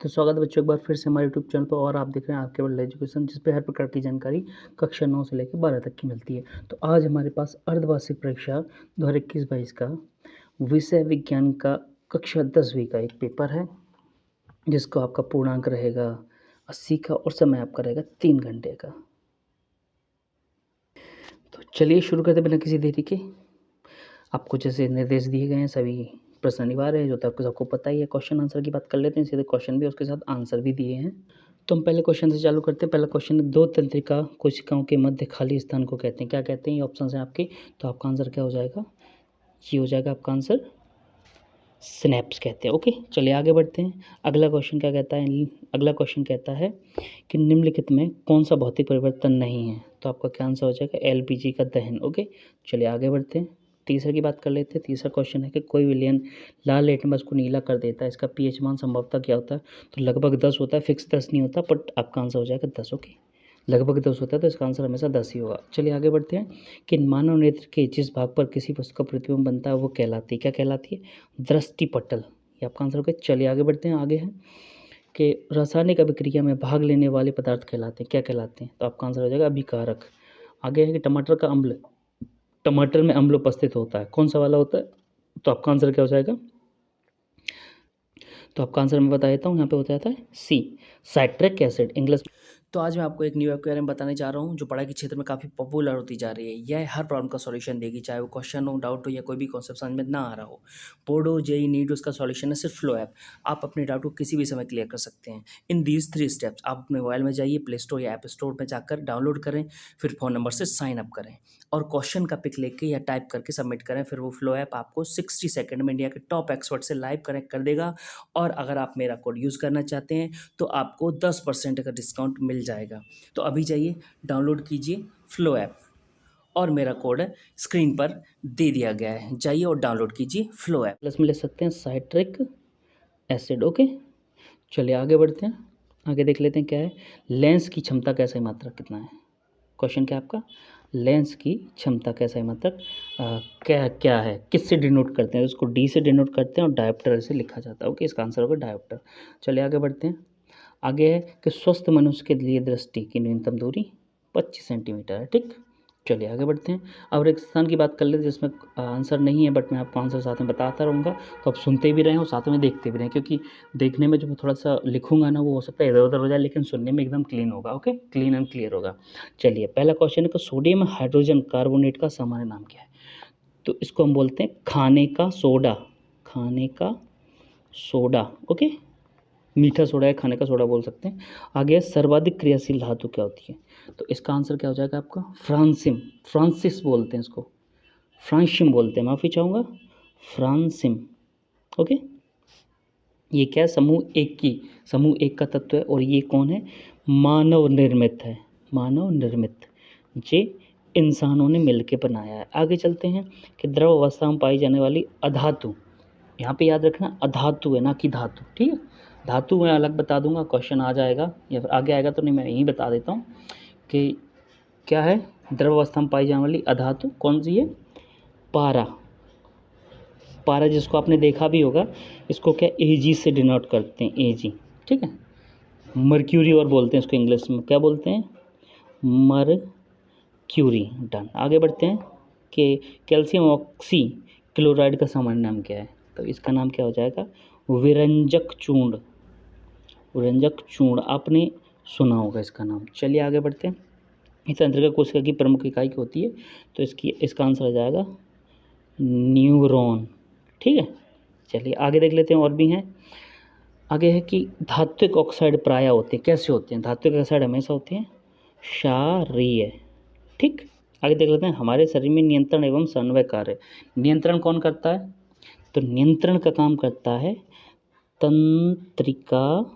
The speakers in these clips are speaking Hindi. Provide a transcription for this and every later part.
तो स्वागत है बच्चों एक बार फिर से हमारे यूट्यूब चैनल पर और आप देख रहे हैं आपके वर्ल्ड एजुकेशन, जिस पे हर प्रकार की जानकारी कक्षा 9 से लेकर 12 तक की मिलती है। तो आज हमारे पास अर्धवार्षिक परीक्षा 2021-22 का विषय विज्ञान का कक्षा 10वीं का एक पेपर है, जिसको आपका पूर्णांक रहेगा 80 का और समय आपका रहेगा 3 घंटे का। तो चलिए शुरू करते बिना किसी देरी के। आपको जैसे निर्देश दिए गए हैं सभी प्रश्न अनिवार्य है, जो तो आपको सबको पता ही है। क्वेश्चन आंसर की बात कर लेते हैं, सीधे क्वेश्चन भी उसके साथ आंसर भी दिए हैं। तो हम पहले क्वेश्चन से चालू करते हैं। पहला क्वेश्चन है, दो तंत्रिका कोशिकाओं के मध्य खाली स्थान को कहते हैं, क्या कहते हैं? ये ऑप्शन है आपके। तो आपका आंसर क्या हो जाएगा? ये हो जाएगा आपका आंसर सिनेप्स कहते हैं। ओके, चलिए आगे बढ़ते हैं। अगला क्वेश्चन क्या कहता है? अगला क्वेश्चन कहता है कि निम्नलिखित में कौन सा भौतिक परिवर्तन नहीं है? तो आपका क्या आंसर हो जाएगा? एलपीजी का दहन। ओके, चलिए आगे बढ़ते हैं। तीसरे की बात कर लेते हैं। तीसरा क्वेश्चन है कि कोई विलयन लाल लेटमस को नीला कर देता है, इसका पीएच मान संभवतः क्या होता है? तो लगभग 10 होता है, फिक्स 10 नहीं होता, बट आपका आंसर हो जाएगा 10। ओके, लगभग 10 होता है, तो इसका आंसर हमेशा 10 ही होगा। चलिए आगे बढ़ते हैं कि मानव नेत्र के जिस भाग पर किसी वस्तु का प्रतिबिंब बनता है वो कहलाती है, क्या कहलाती है? दृष्टिपटल। ये आपका आंसर होगा। चलिए आगे बढ़ते हैं। आगे है कि रासायनिक अभिक्रिया में भाग लेने वाले पदार्थ कहलाते हैं, क्या कहलाते हैं? तो आपका आंसर हो जाएगा अभिकारक। आगे है कि टमाटर का अम्ल, टमाटर में अम्ल उपस्थित होता है, कौन सा वाला होता है? तो आपका आंसर क्या हो जाएगा? तो आपका आंसर मैं बता देता हूँ, यहाँ पे होता है सी, साइट्रिक एसिड इंग्लिश। तो आज मैं आपको एक न्यू ऐप के बारे में बताने जा रहा हूँ, जो पढ़ाई के क्षेत्र में काफ़ी पॉपुलर होती जा रही है। यह हर प्रॉब्लम का सॉल्यूशन देगी, चाहे वो क्वेश्चन हो, डाउट हो या कोई भी कॉन्सेप्ट समझ में ना आ रहा हो। बोर्ड हो, जेई, नीट, उसका सॉल्यूशन है सिर्फ फ्लो ऐप। आप अपने डाउट को किसी भी समय क्लियर कर सकते हैं इन दीज 3 स्टेप्स। आप अपने मोबाइल में जाइए, प्ले स्टोर या ऐप स्टोर में जाकर डाउनलोड करें, फिर फ़ोन नंबर से साइन अप करें और क्वेश्चन का पिक लेके या टाइप करके सबमिट करें। फिर वो फ्लो ऐप आपको 60 सेकंड में इंडिया के टॉप एक्सपर्ट से लाइव कनेक्ट कर देगा। और अगर आप मेरा कोड यूज़ करना चाहते हैं तो आपको 10% का डिस्काउंट मिल जाएगा। तो अभी जाइए, डाउनलोड कीजिए फ्लो ऐप और मेरा कोड स्क्रीन पर दे दिया गया है। जाइए और डाउनलोड कीजिए फ्लो ऐप। प्लस में ले सकते हैं साइट्रिक एसिड। ओके, चलिए आगे बढ़ते हैं। आगे देख लेते हैं क्या है। लेंस की क्षमता का सही मात्रक कितना है? क्वेश्चन क्या है आपका? लेंस की क्षमता का सही मात्रक क्या क्या है, किससे डिनोट करते हैं? उसको डी से डिनोट करते हैं और डायोप्टर से लिखा जाता है। ओके, इसका आंसर होगा डायोप्टर। चलिए आगे बढ़ते हैं। आगे है कि स्वस्थ मनुष्य के लिए दृष्टि की न्यूनतम दूरी 25 सेंटीमीटर है। ठीक, चलिए आगे बढ़ते हैं। अब रेगिस्तान की बात कर लेते हैं, जिसमें आंसर नहीं है, बट मैं आपको आंसर साथ में बताता रहूँगा, तो आप सुनते भी रहें और साथ में देखते भी रहें, क्योंकि देखने में जो मैं थोड़ा सा लिखूंगा ना, वो हो सकता है इधर उधर हो जाए, लेकिन सुनने में एकदम क्लीन होगा। ओके, क्लीन एंड क्लियर होगा। चलिए पहला क्वेश्चन है कि सोडियम हाइड्रोजन कार्बोनेट का सामान्य नाम क्या है? तो इसको हम बोलते हैं खाने का सोडा, खाने का सोडा। ओके, मीठा सोडा है, खाने का सोडा बोल सकते हैं। आगे सर्वाधिक क्रियाशील धातु क्या होती है? तो इसका आंसर क्या हो जाएगा आपका? फ्रांसिम, फ्रांसिस बोलते हैं इसको, फ्रांसिम बोलते हैं, माफ़ी चाहूँगा, फ्रांसिम। ओके, ये क्या है? समूह एक का तत्व है और ये कौन है? मानव निर्मित है, मानव निर्मित, ये इंसानों ने मिलकर बनाया है। आगे चलते हैं कि द्रव अवस्था में पाई जाने वाली अधातु, यहाँ पे याद रखना अधातु है ना कि धातु। ठीक है, धातु मैं अलग बता दूंगा, क्वेश्चन आ जाएगा या फिर आगे आएगा, तो नहीं मैं यहीं बता देता हूँ कि क्या है द्रव अवस्था में पाई जाने वाली अधातु, कौन सी है? पारा। पारा जिसको आपने देखा भी होगा, इसको क्या एजी से डिनोट करते हैं, एजी। ठीक है, मर्क्यूरी और बोलते हैं इसको इंग्लिश में, क्या बोलते हैं? मर्क्यूरी। डन। आगे बढ़ते हैं कि कैल्शियम ऑक्सी क्लोराइड का सामान्य नाम क्या है? तो इसका नाम क्या हो जाएगा? विरंजक चूर्ण, विरंजक चूर्ण, आपने सुना होगा इसका नाम। चलिए आगे बढ़ते हैं। इस तंत्रिका कोशिका की प्रमुख इकाई क्या होती है? तो इसका आंसर आ जाएगा न्यूरॉन। ठीक है, चलिए आगे देख लेते हैं, और भी हैं। आगे है कि धात्विक ऑक्साइड प्रायः होते हैं, कैसे होते हैं? धात्विक ऑक्साइड हमेशा होते हैं क्षारीय। ठीक, आगे देख लेते हैं। हमारे शरीर में नियंत्रण एवं समन्वय कार्य, नियंत्रण कौन करता है? तो नियंत्रण का काम करता है तंत्रिका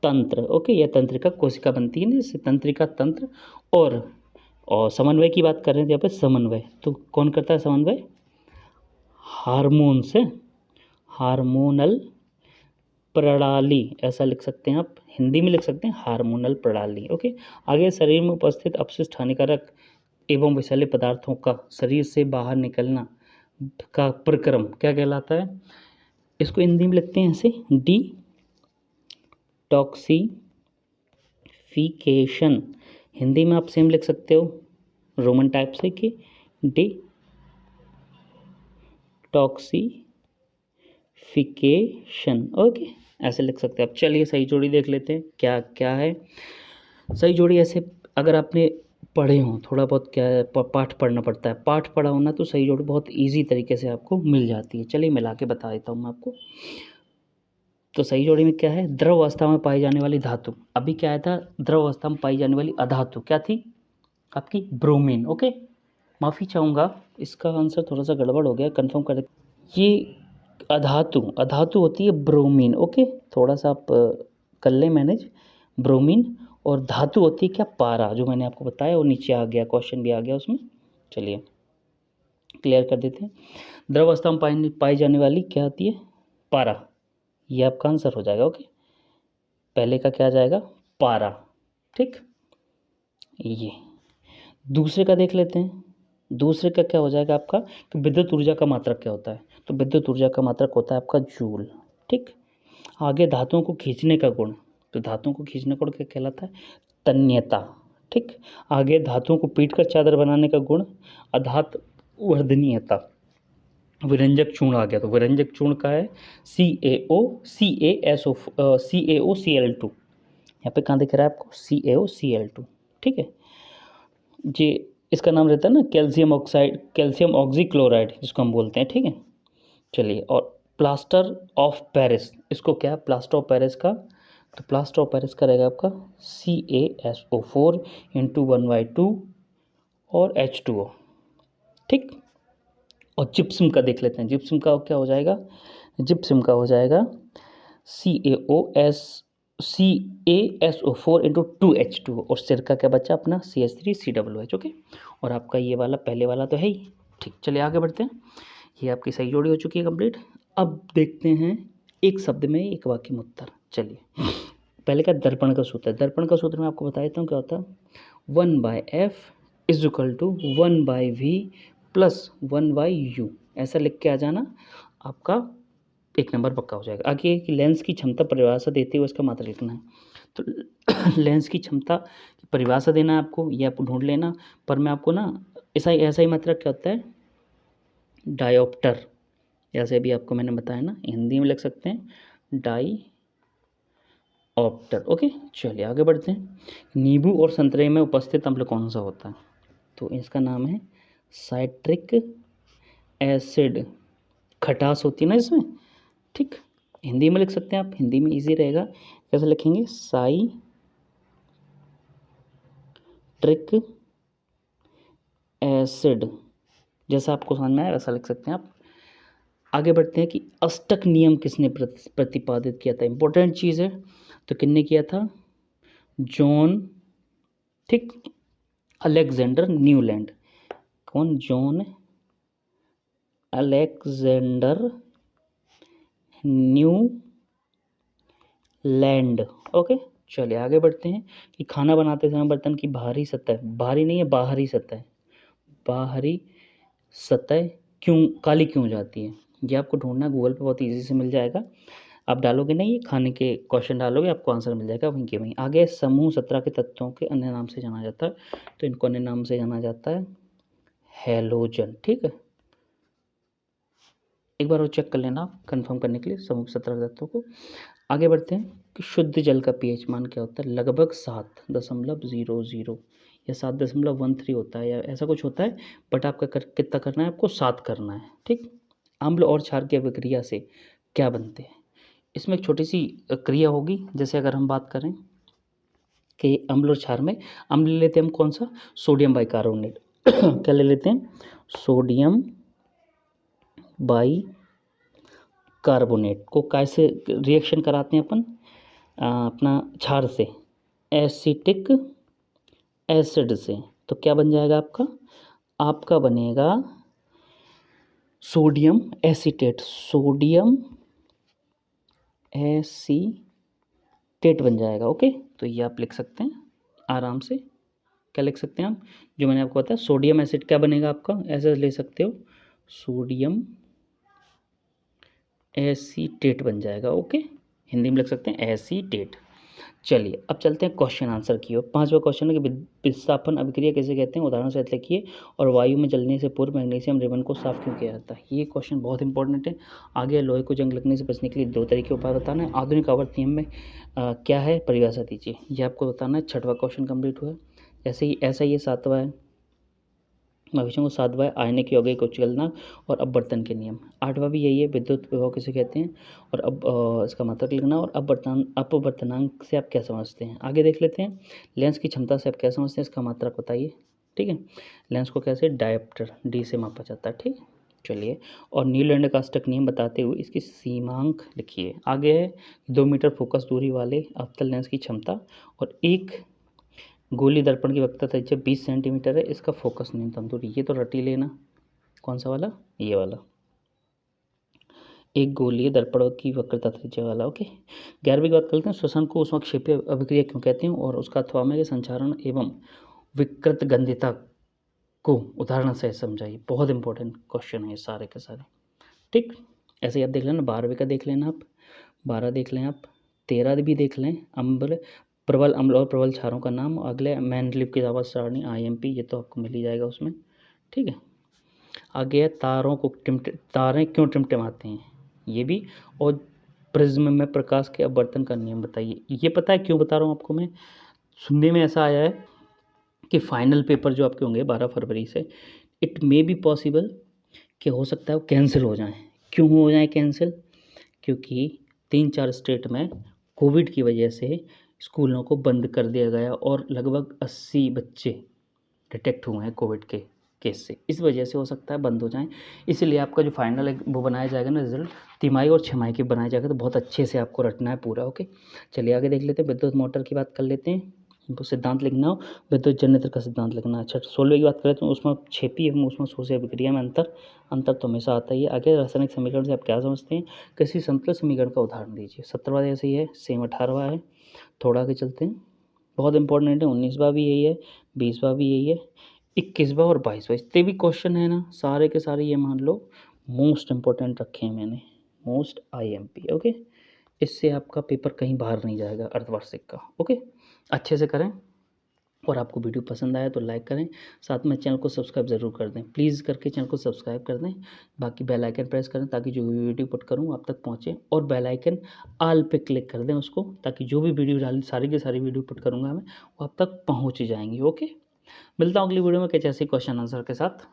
तंत्र। ओके, यह तंत्रिका कोशिका बनती है ना, इससे तंत्रिका तंत्र। और समन्वय की बात कर रहे थे यहाँ पे, समन्वय तो कौन करता है समन्वय? हार्मोन से, हार्मोनल प्रणाली, ऐसा लिख सकते हैं आप, हिंदी में लिख सकते हैं हार्मोनल प्रणाली। ओके, आगे शरीर में उपस्थित अपशिष्ट हानिकारक एवं विषैले पदार्थों का शरीर से बाहर निकलना का प्रक्रम क्या कहलाता है? इसको हिंदी में लिखते हैं ऐसे, टॉक्सीफिकेशन हिंदी में आप सेम लिख सकते हो रोमन टाइप से कि डिटॉक्सीफिकेशन, ओके ऐसे लिख सकते हैं आप। चलिए सही जोड़ी देख लेते हैं क्या क्या है सही जोड़ी। ऐसे अगर आपने पढ़े हों थोड़ा बहुत, क्या है पाठ पढ़ना पड़ता है, पाठ पढ़ा होना तो सही जोड़ी बहुत इजी तरीके से आपको मिल जाती है। चलिए मिला के बता देता हूँ मैं आपको। तो सही जोड़ी में क्या है, द्रव अवस्था में पाई जाने वाली धातु। अभी क्या आया था, द्रव अवस्था में पाई जाने वाली अधातु क्या थी आपकी, ब्रोमीन। ओके माफ़ी चाहूँगा, इसका आंसर थोड़ा सा गड़बड़ हो गया, कंफर्म कर। ये अधातु अधातु होती है ब्रोमीन। ओके थोड़ा सा आप कर लें मैनेज, ब्रोमीन। और धातु होती है क्या, पारा, जो मैंने आपको बताया वो नीचे आ गया, क्वेश्चन भी आ गया उसमें। चलिए क्लियर कर देते हैं। द्रव अवस्था में पाई जाने वाली क्या होती है, पारा, ये आपका आंसर हो जाएगा। ओके पहले का क्या आ जाएगा, पारा। ठीक, ये दूसरे का देख लेते हैं। दूसरे का क्या हो जाएगा आपका, तो विद्युत ऊर्जा का मात्रक क्या होता है, तो विद्युत ऊर्जा का मात्रक होता है आपका जूल। ठीक, आगे धातुओं को खींचने का गुण, तो धातुओं को खींचने का गुण क्या कहलाता है, तन्यता। ठीक, आगे धातुओं को पीट कर चादर बनाने का गुण अधात वर्धनीयता। विरंजक चूर्ण आ गया, तो विरंजक चूर्ण का है CaOCl2। यहाँ पे कहाँ दिख रहा है आपको, CaOCl2। ठीक है, ये इसका नाम रहता है ना कैल्शियम ऑक्साइड, कैल्शियम ऑक्सीक्लोराइड जिसको हम बोलते हैं। ठीक है, चलिए। और प्लास्टर ऑफ पेरिस, इसको क्या है, प्लास्टर ऑफ पेरिस का, तो प्लास्टर ऑफ पेरिस का रहेगा आपका CaSO4 × 1/2 और H2O। ठीक, और जिप्सम का देख लेते हैं। जिप्सम का क्या हो जाएगा, जिप्सम का हो जाएगा CaSO4 × 2H2O। और सिरका क्या बचा अपना CH3COOH। ओके, और आपका ये वाला पहले वाला तो है ही। ठीक, चलिए आगे बढ़ते हैं। ये आपकी सही जोड़ी हो चुकी है कंप्लीट। अब देखते हैं एक शब्द में एक वाक्य में उत्तर। चलिए पहले का दर्पण का सूत्र है। दर्पण का सूत्र मैं आपको बता देता हूँ क्या होता है, 1/F = 1/V + 1/U। ऐसा लिख के आ जाना, आपका एक नंबर पक्का हो जाएगा। आगे कि लेंस की क्षमता परिभाषा देते हुए इसका मात्रा लिखना है। तो लेंस की क्षमता की परिभाषा देना है आपको, ये आपको ढूंढ लेना। पर मैं आपको ना ऐसा ही मात्रा क्या होता है, डायोप्टर, जैसे अभी आपको मैंने बताया ना, हिंदी में लिख सकते हैं डाईऑप्टर। ओके चलिए आगे बढ़ते हैं। नींबू और संतरे में उपस्थित अम्ल कौन सा होता है, तो इसका नाम है साइट्रिक एसिड। खटास होती है ना इसमें। ठीक, हिंदी में लिख सकते हैं आप, हिंदी में इजी रहेगा। कैसे लिखेंगे, साइट्रिक एसिड, जैसा आपको समझ में आया वैसा लिख सकते हैं आप। आगे बढ़ते हैं कि अष्टक नियम किसने प्रतिपादित किया था, इंपॉर्टेंट चीज़ है। तो किसने किया था, जॉन, ठीक, अलेक्जेंडर न्यूलैंड। कौन, जॉन अलेक्जेंडर न्यूलैंड। ओके चलिए आगे बढ़ते हैं कि खाना बनाते समय बर्तन की बाहरी सतह, बाहरी नहीं है बाहरी सतह, बाहरी सतह क्यों काली क्यों हो जाती है, ये आपको ढूंढना है। गूगल पे बहुत इजी से मिल जाएगा। आप डालोगे नहीं, ये खाने के क्वेश्चन डालोगे आपको आंसर मिल जाएगा वहीं के वहीं। आगे समूह 17 के तत्वों के अन्य नाम से जाना जाता है, तो इनको अन्य नाम से जाना जाता है हैलोजन। ठीक है, एक बार वो चेक कर लेना कंफर्म करने के लिए समूह 17 तत्वों को। आगे बढ़ते हैं कि शुद्ध जल का पीएच मान क्या होता है, लगभग 7.00 या 7.13 होता है, या ऐसा कुछ होता है। बट आपका कितना करना है, आपको 7 करना है। ठीक, अम्ल और क्षार की अभिक्रिया से क्या बनते हैं, इसमें एक छोटी सी क्रिया होगी। जैसे अगर हम बात करें कि अम्ल और क्षार में, अम्ल ले लेते हैं हम कौन सा, सोडियम बाइकार्बोनेट क्या ले लेते हैं, सोडियम बाइकार्बोनेट को कैसे रिएक्शन कराते हैं अपन, अपना क्षार से, एसिटिक एसिड से। तो क्या बन जाएगा आपका, आपका बनेगा सोडियम एसीटेट, सोडियम एसीटेट बन जाएगा। ओके, तो ये आप लिख सकते हैं आराम से। क्या लिख सकते हैं आप, जो मैंने आपको बताया, सोडियम एसिड क्या बनेगा आपका, ऐसे ले सकते हो, सोडियम एसीटेट बन जाएगा। ओके, हिंदी में लिख सकते हैं एसीटेट। चलिए अब चलते हैं क्वेश्चन आंसर की ओर। 5वां क्वेश्चन है कि विस्थापन अभिक्रिया किसे कहते हैं, उदाहरण सहित लिखिए। और वायु में जलने से पूर्व मैग्नीशियम रिबन को साफ क्यों किया जाता है। ये क्वेश्चन बहुत इंपॉर्टेंट है। आगे लोहे को जंग लगने से बचने के लिए 2 तरीके उपाय बताना है। आधुनिक आवर्त नियम में क्या है, परिभाषा दीजिए, ये आपको बताना है। 6वां क्वेश्चन कंप्लीट हुआ है। ऐसे ही ऐसा ये 7वां है, भविष्य को 7वां है, आयनिक की यौगिक उछलना और अपवर्तन के नियम। 8वां भी यही है, विद्युत विभव किसे कहते हैं और अब इसका मतलब लिखना। और अपवर्तनांक से आप क्या समझते हैं, आगे देख लेते हैं। लेंस की क्षमता से आप क्या समझते हैं, इसका मात्रक बताइए। ठीक है, लेंस को कैसे, डायोप्टर डी से मापा जाता है। ठीक, चलिए। और न्यूलैंड कास्टक नियम बताते हुए इसकी सीमांक लिखिए। आगे है 2 मीटर फोकस दूरी वाले अवतल लेंस की क्षमता और एक गोली दर्पण की वक्रता त्रिज्या 20 सेंटीमीटर है, इसका फोकस न्यूनतम दूरी, ये तो रट ही लेना। कौन सा वाला, ये वाला, एक गोलीय दर्पण की वक्रता त्रिज्या वाला। ओके, 11वीं की बात करते हैं। श्वसन को ऊष्मक्षेपीय अभिक्रिया क्यों कहते हैं और उसका अथवा में संचारण एवं विकृत गंधिता को उदाहरण से समझाइए। बहुत इंपॉर्टेंट क्वेश्चन है ये सारे के सारे। ठीक, ऐसे ही आप देख लेना। 12वीं का देख लेना आप, 12 देख लें आप, 13 भी देख लें। अम्ल, प्रबल अम्ल और प्रबल क्षारों का नाम। अगले मैंडलीव की आवाज सारणी IMP, ये तो आपको मिल ही जाएगा उसमें। ठीक है, आगे है तारें क्यों टिमटिमाते हैं, ये भी। और प्रिज्म में प्रकाश के अपवर्तन का नियम बताइए। ये पता है क्यों बता रहा हूँ आपको मैं, सुनने में ऐसा आया है कि फाइनल पेपर जो आपके होंगे 12 फरवरी से, इट मे बी पॉसिबल कि हो सकता है वो कैंसिल हो जाएं। क्यों हो जाए कैंसिल, क्योंकि 3-4 स्टेट में कोविड की वजह से स्कूलों को बंद कर दिया गया और लगभग 80 बच्चे डिटेक्ट हुए हैं कोविड के केस से। इस वजह से हो सकता है बंद हो जाएं। इसीलिए आपका जो फाइनल एक वो बनाया जाएगा ना रिजल्ट, तिमाही और छमाही की बनाया जाएगा, तो बहुत अच्छे से आपको रटना है पूरा। ओके, चलिए आगे देख लेते हैं। विद्युत मोटर की बात कर लेते हैं। इनको सिद्धांत लिखना हो, विद्युत जनरेटर का सिद्धांत लिखना है। अच्छा, 16वीं की बात करें तो उसमें छेपी एवं उसमें शोषी अभिक्रिया में अंतर तो हमेशा आता ही है। आगे रासायनिक समीकरण से आप क्या समझते हैं, किसी संतुलित समीकरण का उदाहरण दीजिए। 17वां जैसे ही है, सेम 18वां है। थोड़ा आगे चलते हैं, बहुत इंपॉर्टेंट है। 19वां भी यही है, 20वां भी यही है, 21वां और 22वां, इतने भी क्वेश्चन है ना सारे के सारे, ये मान लो मोस्ट इंपॉर्टेंट रखे हैं मैंने, मोस्ट IMP। ओके, इससे आपका पेपर कहीं बाहर नहीं जाएगा अर्धवार्षिक का। ओके, अच्छे से करें। और आपको वीडियो पसंद आया तो लाइक करें, साथ में चैनल को सब्सक्राइब ज़रूर कर दें, प्लीज़ करके चैनल को सब्सक्राइब कर दें। बाकी बेल आइकन प्रेस करें ताकि जो भी वीडियो पुट करूँ आप तक पहुँचे, और बेल आइकन ऑल पे क्लिक कर दें उसको, ताकि जो भी वीडियो डाल सारी की सारी वीडियो पुट करूँगा मैं वो आप तक पहुँच ही जाएंगी। ओके, मिलता हूँ अगली वीडियो में कुछ ऐसे क्वेश्चन आंसर के साथ।